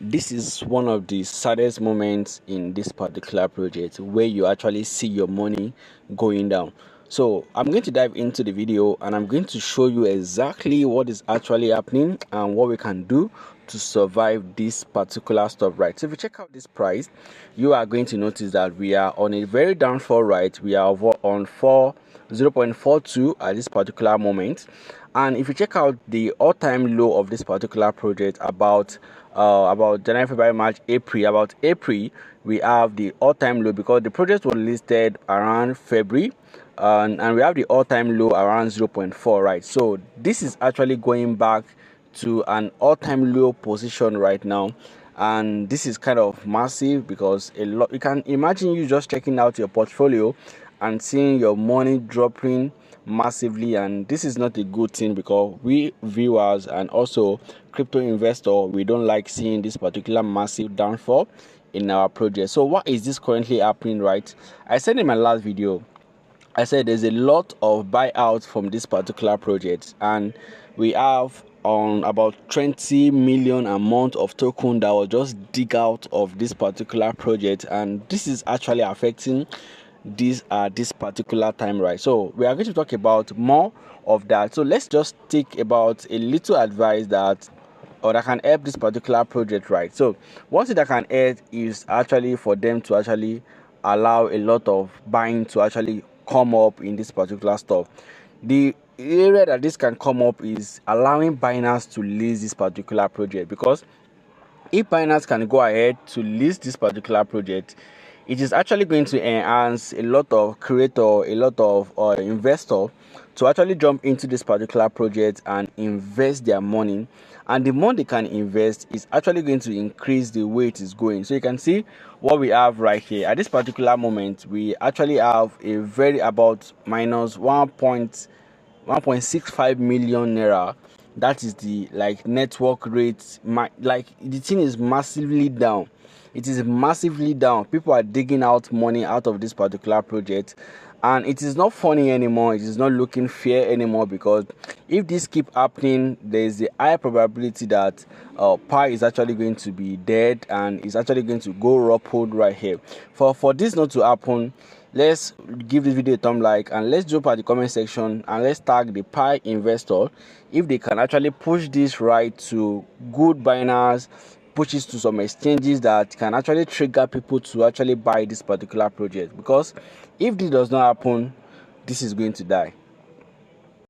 This is one of the saddest moments in this particular project where you actually see your money going down. So I'm going to dive into the video and I'm going to show you exactly what is actually happening and what we can do to survive this particular stuff, right? So if you check out this price, you are going to notice that we are on a very downfall, right? We are on 0.42 at this particular moment. And if you check out the all-time low of this particular project about January, February, March, April, we have the all-time low because the project was listed around February, and we have the all-time low around 0.4, right? So this is actually going back to an all-time low position right now, and this is kind of massive because a lot, you can imagine you just checking out your portfolio and seeing your money dropping massively, and this is not a good thing because we viewers and also crypto investor, we don't like seeing this particular massive downfall in our project. So what is this currently happening, right? I said in my last video, I said there's a lot of buyouts from this particular project, and we have on about 20 million a month of token that will just dig out of this particular project, and this is actually affecting this particular time, right? So we are going to talk about more of that. So let's just take about a little advice that can help this particular project, right? So one thing that can help is actually for them to actually allow a lot of buying to actually come up in this particular stuff. The area that this can come up is allowing Binance to list this particular project, because if Binance can go ahead to list this particular project, it is actually going to enhance a lot of creator, a lot of investor to actually jump into this particular project and invest their money. And the more they can invest is actually going to increase the way it is going. So you can see what we have right here. At this particular moment, we actually have a very about minus 1.65 million naira. That is the network rate. The thing is massively down. It is massively down. People are digging out money out of this particular project, and it is not funny anymore. It is not looking fair anymore, because if this keep happening, there is a high probability that Pi is actually going to be dead and is actually going to go ruffled right here. For this not to happen, let's give this video a thumb like, and let's drop at the comment section and let's tag the Pi investor if they can actually push this right to good Binance, pushes to some exchanges that can actually trigger people to actually buy this particular project. Because if this does not happen, this is going to die.